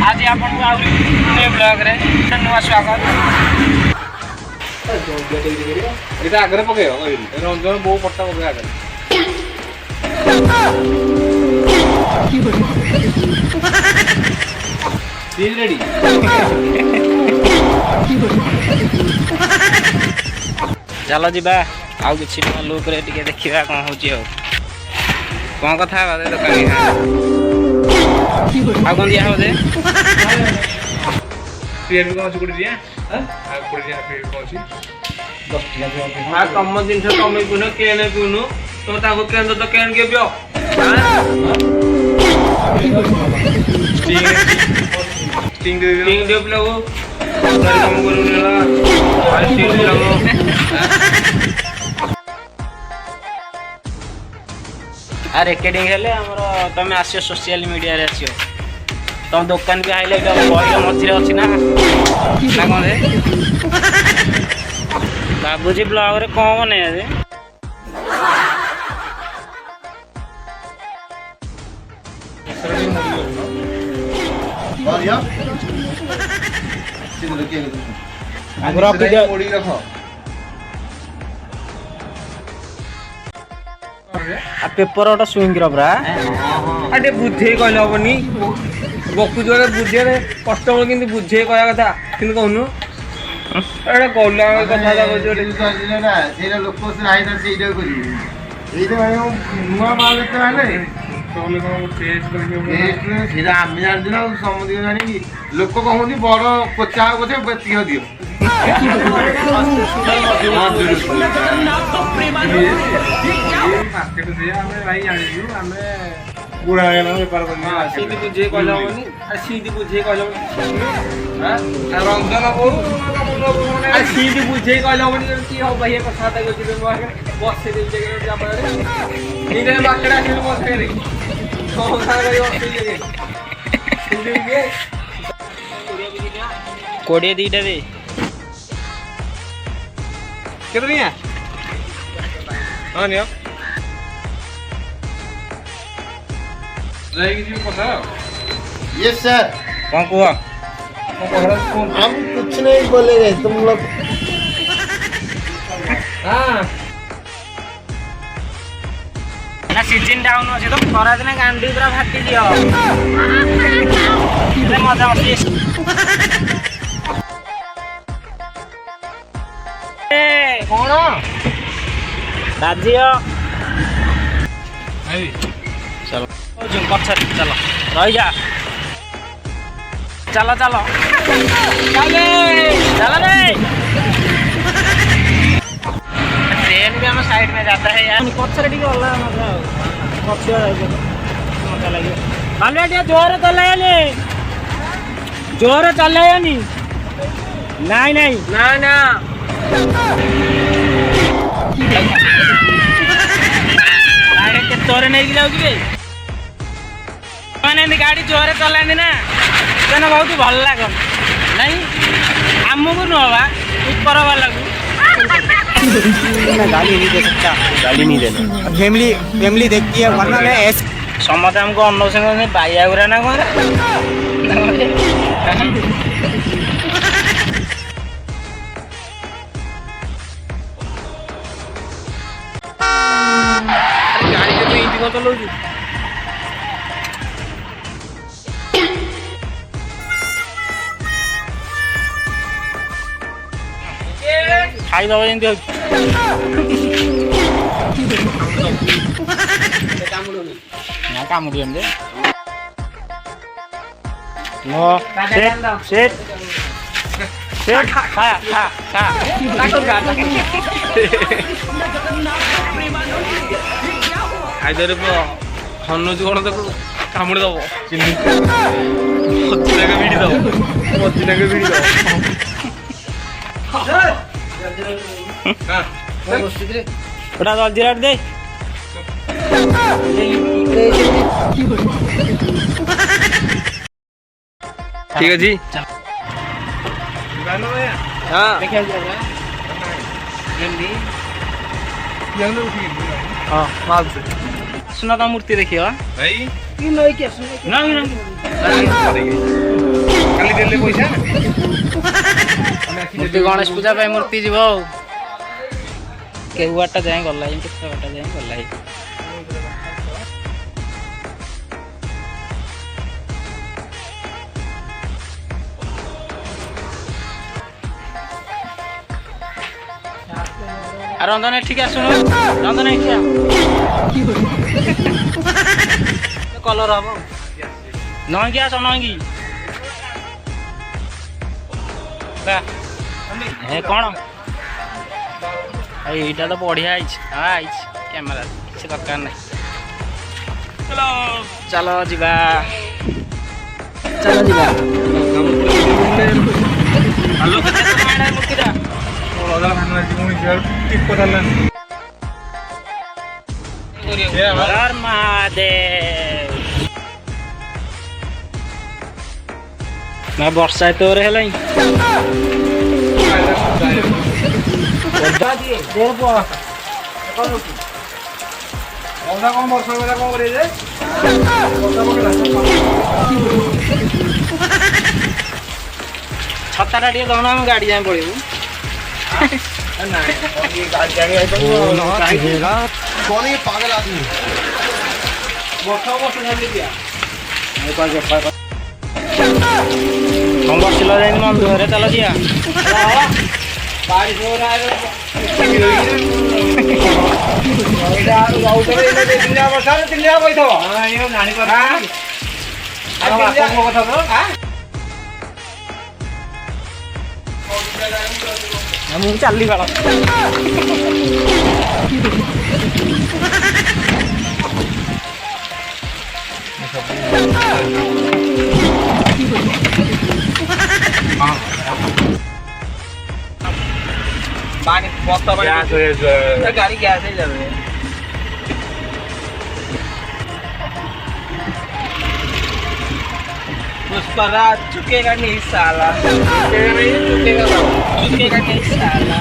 आज आपको आउरी ब्लॉग रे नुआ स्वागत এটা আগে পকাইও রঞ্জন বউ পট্টা পকাই আগে তিন রেডি चलो जी आउ कि लुक रे टिके देखा कौन हो कौन कथा दुकान आ कौन दिया दे पीएम कौन अछि कोडी दिया हां आ कोडी दिया पीएम कौन अछि 10 टका आ कम दिन से कम पुनो केने पुनो तो ताको केन तो केन के बियो स्टिंग दे लगो काम करू नेला आ स्टिंग लगो अरे रेकर्डिंग हेले हमर तमे आसियो सोशल मीडिया रे आसियो तुम दुकान भी हाईलाइट बही मझे अच्छी ना कौन रे बाबूजी ब्लॉग रे कौन बने रे पेपर गोटे सुइंग रबरा अरे बुझे कहले हबनी बकु जोरे बुझे रे कस्टमर किंतु बुझे कहया कथा किंतु कहनु एटा कहला कथा दा जोरे ना सेरा लोक से नाही तर सेइडा करी एइटा भाई नुवा माल त आले तोने को टेस्ट करके टेस्ट सेरा आमे जान दिना समझि जानि कि लोक कहउनी बड़ कोचा कोचे बेती हो दियो मार्केट से हमें भाई जानिजु हमें बुढ़ा गेला व्यापार करनी सीधी बुझे कहला हबनी आ सीधी बुझे कहला हां आ रंजन को आ सीधी बुझे कहला हबनी कि हो भाई कथा ता गजि बस से दे जगह जा पारे इने मार्केट आके बस करे तो खा गई बस से सीधी के कोड़े दीटा दे कितनी है हां नियो जाएगी जी पता यस सर कौन कुआ हम कुछ नहीं बोलेंगे तुम लोग हां ना सीजन डाउन अछि तो खरा दिन गांडी पूरा फाटी दियो अरे मजा मस्ती ए कोन दाजियो आई चलो जो पछर चलो रह जा चलो चलो चले चलो रे ट्रेन भी हम साइड में जाता है यार पछर टी गला मतलब पछर मजा लगे बालवा टे जोर चलायानी जोर चलायानी नहीं नहीं ना ना गाड़ी के तोरे नहीं गिलाउ कि माने गाड़ी जोरे चलानी ना तेना बहुत भल लागन नहीं आमको न होगा ऊपर वाला को गाड़ी नहीं दे सकता गाड़ी नहीं देना फैमिली फैमिली देखती है वरना मैं ऐसे समझ हमको अन्न संग बाइया गुरा ना कौन गाड़ी के तो इंजन तो लो जी खाई दबा जंती ना कामुड़ी हमदे नो सेट सेट खा खा खा ताको गा आइदर हनु जोड़ तो कामुड़ी दबो चिन्नी मज्जिना के बीड़ी दबो मज्जिना के बीड़ी दबो हां बड़ा जल्दी रख दे ठीक है जी हां देखिए जरा जल्दी yang lu हां माल से सुना का मूर्ति देखियो भाई नहीं नहीं देले पैसा मूर्ति गणेश पूजा पे मूर्ति जीव केवाटा जाए गला केते बाटा जाए गला रंजन ठीक आसुन रंजन कलर हम नंगी आस नंगी हे कौन এইটা তো বড়িয়া আইছে আইছে ক্যামেরা কিছু দরকার নাই চলো চলো ଯିବା চলো ଯିବା আলো কেতে টাকা মূর্তিটা ওলা ভান জীবন কি ঠিক কথা না হর মহাদেব না বর্ষায় তো রে হেলাই छताटा टे दौन आम गाड़ी जाए पड़ू पागल आदमी हम बसिल जाए मन दुहरे चल दिया चली गला पानी बहुत गैस हो जाए गाड़ी गैस ही चल रही है पुष्पराज चुकेगा नहीं साला चुकेगा नहीं साला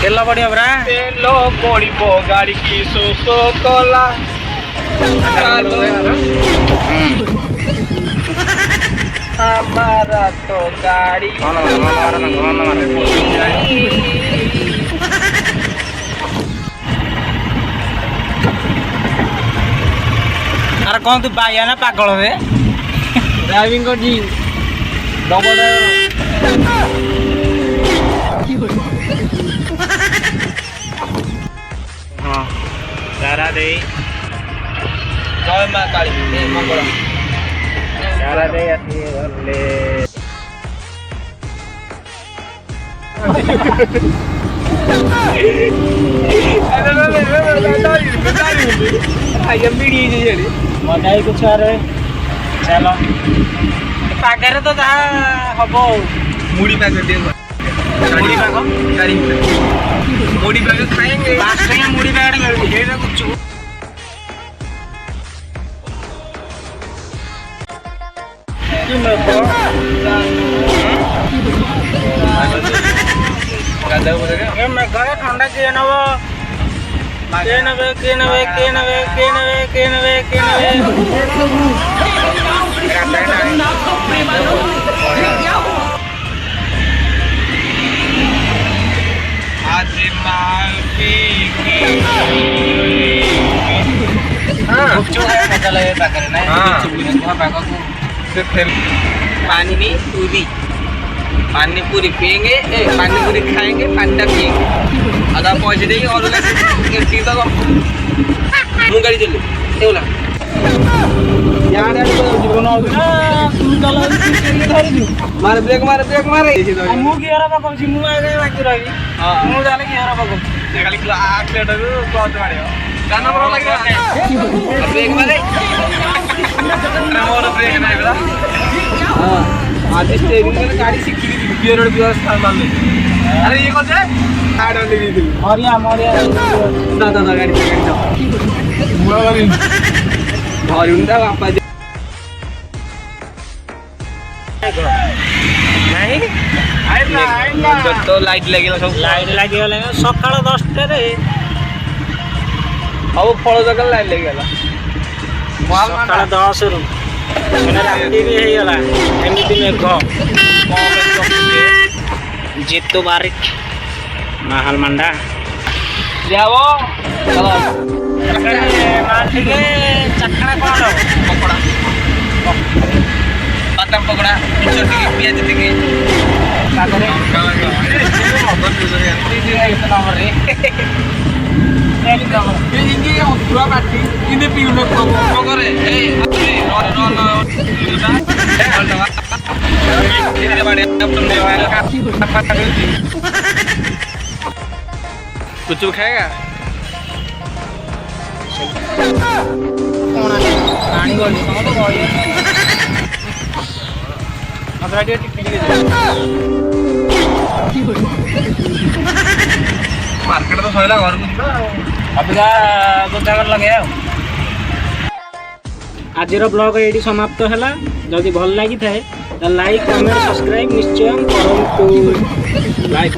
तेल बढ़िया बरा तेल पड़ो गाड़ी की सो कला हमारा तो गाड़ी अरे कौन तू बाया ना पागल है ड्राइविंग कर जी डबल हाँ सारा दे जय मां काली मंगल सारा दे आती ले मजाई कुछ चलो पागे तो जहाँ हम मुड़ी पैकेट मुड़ी पाग मुड़ी पैकेट खाएंगे मुड़ी पैकेट मिल कुछ ठंडा किए नब मजा लगे पानी में पूरी पानी पूरी पियेंगे पानी पूरी खाएंगे पानी पियेंगे आधा पैसे देंगे और सीधा मुँह गाड़ी चले बोला मारे ब्रेक मारे मुँह की हरा पकाऊँ मुँह आगे बाकी रही मुँह जाने की हरा पकाऊँ खाली एक्सीडेंट बहुत मारे जाना पड़ा लग रहा है ब्रेक मारे मोर ब्रेक नहीं बता आज स्टीयरिंग में गाड़ी सीखी थी गियर और व्यवस्था मान ले अरे ये कौन है हार्ड वाली दी थी मरिया दादा गाड़ी जाओ पूरा वाली और उनका वापस नहीं आइला तो लाइट लगे सब लाइट लगे सकाळ 10 रे ସବୁ ଫଳ ଦୋକାନ ଲାଇନ୍ ଲାଗିଗଲା। ସକାଳ 10ରୁ ମାନେ ରାତି ବି ହେଇଗଲା ଏମିତି ମେଘ। ଜିତୁ ବାରିକ ମାହାଲ ମାଣ୍ଡା ଦିଆବ ଟିକେ ଚାଖଣା କ'ଣ ପକୋଡ଼ା ବାଦାମ ପକୋଡ଼ା ଟିକେ ପିଆଜ ଟିକେ ତାପରେ कुछ खाएगा ପାଣି ଗଲି ସମସ୍ତେ ଗଳି ମତେ ଟିକେ ଟିକେ ମାର୍କେଟ ତ ସଇଲା ଘରକୁ ଯିବା ଅବିକା ଗୋଦାଗର ଲଗେଇବା ଆଉ। ଆଜିର ବ୍ଲଗ ଏଇଠି ସମାପ୍ତ ହେଲା। ଯଦି ଭଲ ଲାଗିଥାଏ ତାହେଲେ ଲାଇକ୍ କମେଣ୍ଟ ସବସ୍କ୍ରାଇବ୍ ନିଶ୍ଚୟ କରନ୍ତୁ। ଲାଇକ୍